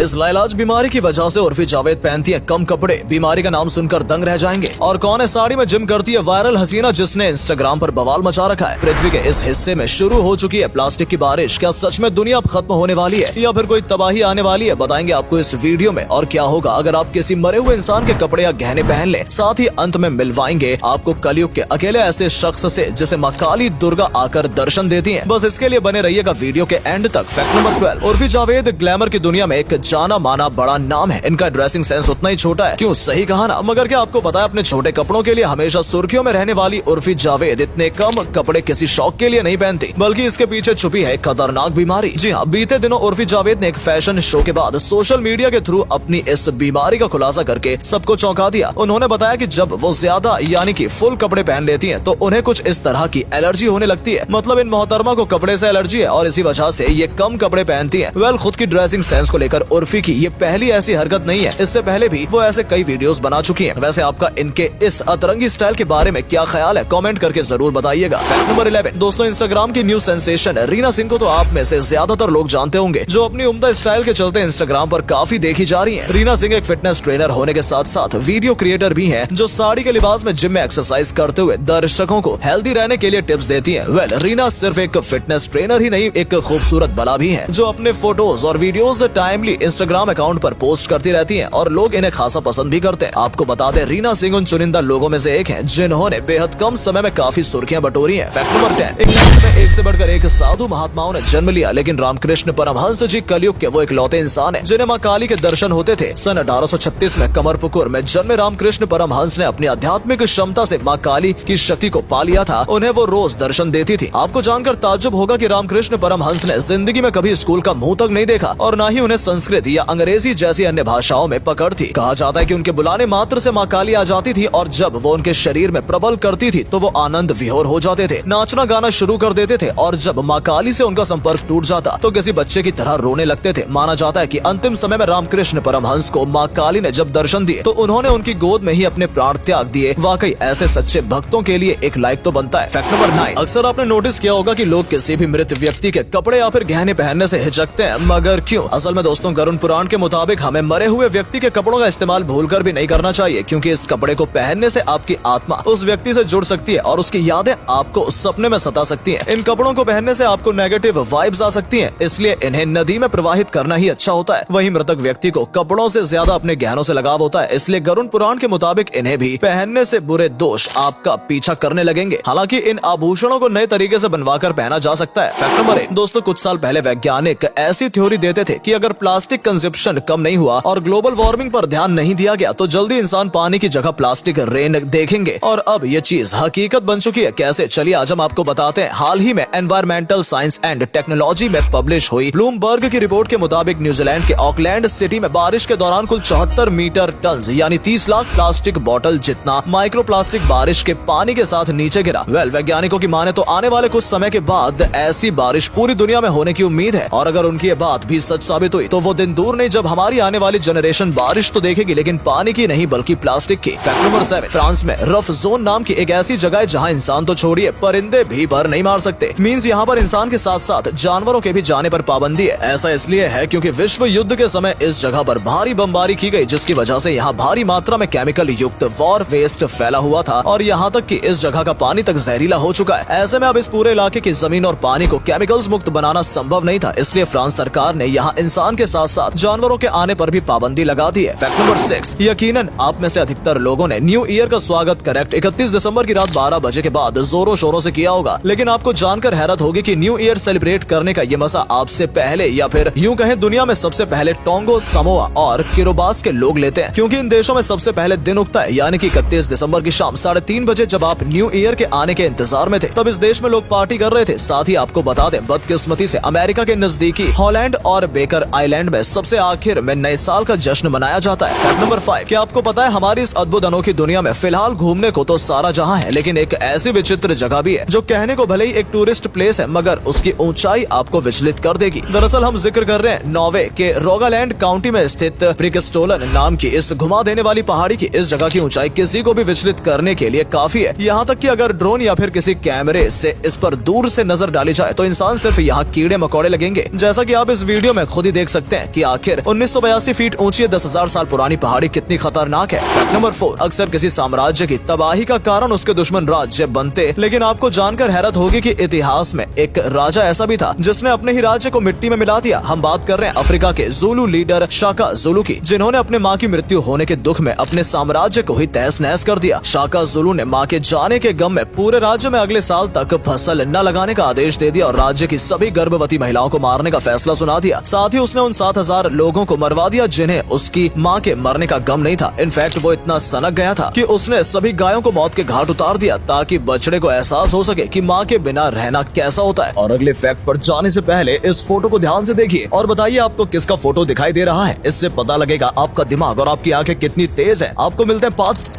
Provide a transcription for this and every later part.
इस लाइलाज बीमारी की वजह से उर्फी जावेद पहनती है कम कपड़े, बीमारी का नाम सुनकर दंग रह जाएंगे। और कौन है साड़ी में जिम करती है वायरल हसीना जिसने इंस्टाग्राम पर बवाल मचा रखा है। पृथ्वी के इस हिस्से में शुरू हो चुकी है प्लास्टिक की बारिश। क्या सच में दुनिया अब खत्म होने वाली है या फिर कोई तबाही आने वाली है? बताएंगे आपको इस वीडियो में। और क्या होगा अगर आप किसी मरे हुए इंसान के कपड़े या गहने पहन ले। साथ ही अंत में मिलवाएंगे आपको कलयुग के अकेले ऐसे शख्स से जिसे माँ काली दुर्गा आकर दर्शन देती है। बस इसके लिए बने रहिएगा वीडियो के एंड तक। Fact number 12, Urfi Javed glamour की दुनिया में एक जाना माना बड़ा नाम है। इनका ड्रेसिंग सेंस उतना ही छोटा है। क्यों, सही कहा ना। मगर क्या आपको पता है अपने छोटे कपड़ों के लिए हमेशा सुर्खियों में रहने वाली उर्फी जावेद इतने कम कपड़े किसी शौक के लिए नहीं पहनती, बल्कि इसके पीछे छुपी है खतरनाक बीमारी। जी हाँ, बीते दिनों उर्फी जावेद ने एक फैशन शो के बाद सोशल मीडिया के थ्रू अपनी इस बीमारी का खुलासा करके सबको चौंका दिया। उन्होंने बताया कि जब वो ज्यादा यानी कि फुल कपड़े पहन लेती हैं, तो उन्हें कुछ इस तरह की एलर्जी होने लगती है। मतलब इन मोहतरमा को कपड़े से एलर्जी है और इसी वजह से ये कम कपड़े पहनती है। वेल, खुद की ड्रेसिंग सेंस को लेकर उर्फी की ये पहली ऐसी हरकत नहीं है। इससे पहले भी वो ऐसे कई वीडियोस बना चुकी हैं। वैसे आपका इनके इस अतरंगी स्टाइल के बारे में क्या ख्याल है? कमेंट करके जरूर बताइएगा। फैक्ट नंबर 11, दोस्तों इंस्टाग्राम की न्यू सेंसेशन रीना सिंह को तो आप में से ज्यादातर लोग जानते होंगे, जो अपनी उम्दा स्टाइल के चलते इंस्टाग्राम पर काफी देखी जा रही है। रीना सिंह एक फिटनेस ट्रेनर होने के साथ साथ वीडियो क्रिएटर भी है, जो साड़ी के लिबास में जिम में एक्सरसाइज करते हुए दर्शकों को हेल्दी रहने के लिए टिप्स देती है। वेल, रीना सिर्फ एक फिटनेस ट्रेनर ही नहीं, एक खूबसूरत बला भी है, जो अपने फोटोज और वीडियोस टाइमली इंस्टाग्राम अकाउंट पर पोस्ट करती रहती हैं और लोग इन्हें खासा पसंद भी करते हैं। आपको बता दें, रीना सिंह उन चुनिंदा लोगों में से एक हैं जिन्होंने बेहद कम समय में काफी सुर्खियां बटोरी हैं। फैक्ट नंबर 10, एक समय में एक से बढ़कर एक साधु महात्माओं ने जन्म लिया, लेकिन रामकृष्ण परमहंस जी कलयुग के वो इकलौते इंसान हैं जिन्हें माँ काली के दर्शन होते थे। सन 1836 में कमरपुकुर में जन्मे रामकृष्ण परमहंस ने अपनी आध्यात्मिक क्षमता से माँ काली की शक्ति को पा लिया था। उन्हें वो रोज दर्शन देती थी। आपको जानकर ताज्जुब होगा कि रामकृष्ण परमहंस ने जिंदगी में कभी स्कूल का मुंह तक नहीं देखा और न ही उन्हें संस्कृत या अंग्रेजी जैसी अन्य भाषाओं में पकड़ थी। कहा जाता है कि उनके बुलाने मात्र से माँ काली आ जाती थी और जब वो उनके शरीर में प्रबल करती थी तो वो आनंद विभोर हो जाते थे, नाचना गाना शुरू कर देते थे और जब माँ काली से उनका संपर्क टूट जाता तो किसी बच्चे की तरह रोने लगते थे। माना जाता है कि अंतिम समय में रामकृष्ण परमहंस को माँ काली ने जब दर्शन दिए तो उन्होंने उनकी गोद में ही अपने प्राण त्याग दिए। वाकई ऐसे सच्चे भक्तों के लिए एक लाइक तो बनता है। फैक्ट नंबर 9, अक्सर आपने नोटिस किया होगा कि लोग किसी भी मृत व्यक्ति के कपड़े या फिर गहने पहनने से हिचकते हैं, मगर क्यों? असल में दोस्तों, गरुड़ पुराण के मुताबिक हमें मरे हुए व्यक्ति के कपड़ों का इस्तेमाल भूलकर भी नहीं करना चाहिए, क्योंकि इस कपड़े को पहनने से आपकी आत्मा उस व्यक्ति से जुड़ सकती है और उसकी यादें आपको सपने में सता सकती हैं। इन कपड़ों को पहनने से आपको नेगेटिव वाइब्स आ सकती हैं, इसलिए इन्हें नदी में प्रवाहित करना ही अच्छा होता है। वहीं मृतक व्यक्ति को कपड़ों से ज्यादा अपने गहनों से लगाव होता है, इसलिए गरुड़ पुराण के मुताबिक इन्हें भी पहनने से बुरे दोष आपका पीछा करने लगेंगे। हालांकि इन आभूषणों को नए तरीके से बनवाकर पहना जा सकता है। फैक्ट नंबर 1, दोस्तों कुछ साल पहले वैज्ञानिक ऐसी थ्योरी देते थे कि अगर प्लास्टिक कंजप्शन कम नहीं हुआ और ग्लोबल वार्मिंग पर ध्यान नहीं दिया गया तो जल्दी इंसान पानी की जगह प्लास्टिक रेन देखेंगे और अब ये चीज हकीकत बन चुकी है। कैसे? चलिए आज हम आपको बताते हैं। हाल ही में एनवायरमेंटल साइंस एंड टेक्नोलॉजी में पब्लिश हुई ब्लूमबर्ग की रिपोर्ट के मुताबिक न्यूजीलैंड के ऑकलैंड सिटी में बारिश के दौरान कुल 74 मीटर टन यानी 30 लाख प्लास्टिक बोतल जितना माइक्रो प्लास्टिक बारिश के पानी के साथ नीचे गिरा। वेल, वैज्ञानिकों की माने तो आने वाले कुछ समय के बाद ऐसी बारिश पूरी दुनिया में होने की उम्मीद है और अगर उनकी ये बात भी सच साबित हुई तो वो दिन दूर नहीं जब हमारी आने वाली जनरेशन बारिश तो देखेगी लेकिन पानी की नहीं बल्कि प्लास्टिक की। फैक्ट नंबर 7, फ्रांस में रफ जोन नाम की एक ऐसी जगह है जहां इंसान तो छोड़िए परिंदे भी पर नहीं मार सकते। मींस यहाँ पर इंसान के साथ साथ जानवरों के भी जाने पर पाबंदी है। ऐसा इसलिए है क्योंकि विश्व युद्ध के समय इस जगह पर भारी बमबारी की गई, जिसकी वजह से यहाँ भारी मात्रा में केमिकल युक्त वॉर वेस्ट फैला हुआ था और यहाँ तक कि इस जगह का पानी तक जहरीला हो चुका है। ऐसे में अब इस पूरे इलाके की जमीन और पानी को केमिकल्स मुक्त बनाना संभव नहीं था, इसलिए फ्रांस सरकार ने यहाँ इंसान के साथ साथ जानवरों के आने पर भी पाबंदी लगा दी है। फैक्ट नंबर 6, यकीनन आप में से अधिकतर लोगों ने न्यू ईयर का स्वागत करेक्ट 31 दिसंबर की रात 12 बजे के बाद जोरों शोरों से किया होगा, लेकिन आपको जानकर हैरत होगी कि न्यू ईयर सेलिब्रेट करने का ये मजा आपसे पहले या फिर यूं कहें दुनिया में सबसे पहले टोंगो, समोआ और किरोबास के लोग लेते हैं, क्योंकि इन देशों में सबसे पहले दिन उगता है यानी कि 31 दिसंबर की शाम 3:30 बजे। जब आप न्यू ईयर के आने के इंतजार में थे तब इस देश में लोग पार्टी कर रहे थे। साथ ही आपको बता दें, बदकिस्मती से अमेरिका के नजदीकी हॉलैंड और बेकर आइलैंड में सबसे आखिर में नए साल का जश्न मनाया जाता है। फैक्ट नंबर 5, क्या आपको पता है हमारी इस अद्भुत अनोखी दुनिया में फिलहाल घूमने को तो सारा जहां है, लेकिन एक ऐसी विचित्र जगह भी है जो कहने को भले ही एक टूरिस्ट प्लेस है मगर उसकी ऊंचाई आपको विचलित कर देगी। दरअसल हम जिक्र कर रहे हैं नॉर्वे के रोगालैंड काउंटी में स्थित प्रिकस्टोलन नाम की इस घुमा देने वाली पहाड़ी की। इस जगह की ऊंचाई किसी को भी विचलित करने के लिए काफी है, यहाँ तक कि अगर ड्रोन या फिर किसी कैमरे से इस पर दूर से नजर डाली जाए तो इंसान सिर्फ यहाँ कीड़े मकोड़े लगेंगे, जैसा कि आप इस वीडियो में खुद ही देख सकते हैं। कि आखिर 1982 फीट ऊंची 10,000 साल पुरानी पहाड़ी कितनी खतरनाक है। फैक्ट नंबर 4, अक्सर किसी साम्राज्य की तबाही का कारण उसके दुश्मन राज्य बनते, लेकिन आपको जानकर हैरत होगी कि इतिहास में एक राजा ऐसा भी था जिसने अपने ही राज्य को मिट्टी में मिला दिया। हम बात कर रहे हैं अफ्रीका के ज़ुलू लीडर शाका ज़ुलू की, जिन्होंने अपने माँ की मृत्यु होने के दुख में अपने साम्राज्य को ही तहस नहस कर दिया। शाका ज़ुलू ने माँ के जाने के गम में पूरे राज्य में अगले साल तक फसल न लगाने का आदेश दे दिया और राज्य की सभी गर्भवती महिलाओं को मारने का फैसला सुना दिया। साथ ही उसने उन 7,000 लोगों को मरवा दिया जिन्हें उसकी माँ के मरने का गम नहीं था। इनफैक्ट वो इतना सनक गया था कि उसने सभी गायों को मौत के घाट उतार दिया ताकि बछड़े को एहसास हो सके कि माँ के बिना रहना कैसा होता है। और अगले फैक्ट पर जाने से पहले इस फोटो को ध्यान से देखिए और बताइए आपको किसका फोटो दिखाई दे रहा है। इससे पता लगेगा आपका दिमाग और आपकी आंखें कितनी तेज है। आपको मिलते हैं 5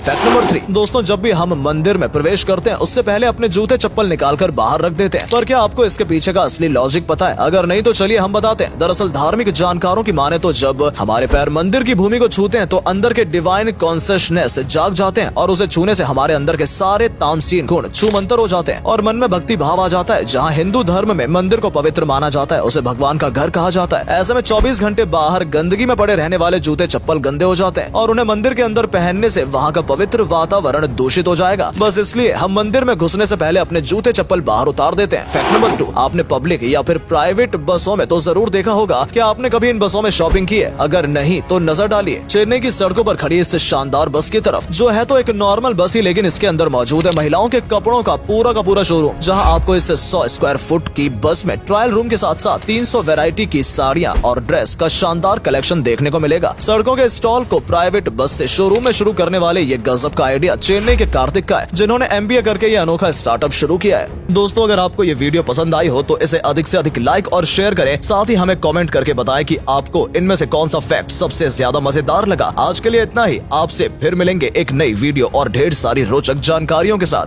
फैक्ट नंबर 3, दोस्तों जब भी हम मंदिर में प्रवेश करते हैं उससे पहले अपने जूते चप्पल निकालकर बाहर रख देते हैं। पर क्या आपको इसके पीछे का असली लॉजिक पता है? अगर नहीं तो चलिए हम बताते हैं। दरअसल धार्मिक जानकारों की माने तो जब हमारे पैर मंदिर की भूमि को छूते हैं तो अंदर के डिवाइन कॉन्शियसनेस जाग जाते हैं और उसे छूने से हमारे अंदर के सारे तामसीन गुण छूमंतर हो जाते हैं और मन में भक्ति भाव आ जाता है। जहाँ हिंदू धर्म में मंदिर को पवित्र माना जाता है उसे भगवान का घर कहा जाता है। ऐसे में 24 घंटे बाहर गंदगी में पड़े रहने वाले जूते चप्पल गंदे हो जाते हैं और उन्हें मंदिर के अंदर पहनने से वहाँ का पवित्र वातावरण दूषित हो जाएगा। बस इसलिए हम मंदिर में घुसने से पहले अपने जूते चप्पल बाहर उतार देते हैं। फैक्ट नंबर 2, आपने पब्लिक या फिर प्राइवेट बसों में तो जरूर देखा होगा कि आपने कभी इन बसों में शॉपिंग की है। अगर नहीं तो नजर डालिए चेन्नई की सड़कों पर खड़ी इस शानदार बस की तरफ, जो है तो एक नॉर्मल बस ही लेकिन इसके अंदर मौजूद है महिलाओं के कपड़ों का पूरा शोरूम, जहां आपको इस 100 स्क्वायर फुट की बस में ट्रायल रूम के साथ साथ 300 वैरायटी की साड़ियां और ड्रेस का शानदार कलेक्शन देखने को मिलेगा। सड़कों के स्टॉल को प्राइवेट बस से शोरूम में शुरू करने वाले ये गजब का आइडिया चेन्नई के कार्तिक का है, जिन्होंने MBA करके ये अनोखा स्टार्टअप शुरू किया है। दोस्तों अगर आपको ये वीडियो पसंद आई हो तो इसे अधिक से अधिक लाइक और शेयर करें। साथ ही हमें कमेंट करके बताएं कि आपको इनमें से कौन सा फैक्ट सबसे ज्यादा मजेदार लगा। आज के लिए इतना ही, आपसे फिर मिलेंगे एक नई वीडियो और ढेर सारी रोचक जानकारियों के साथ।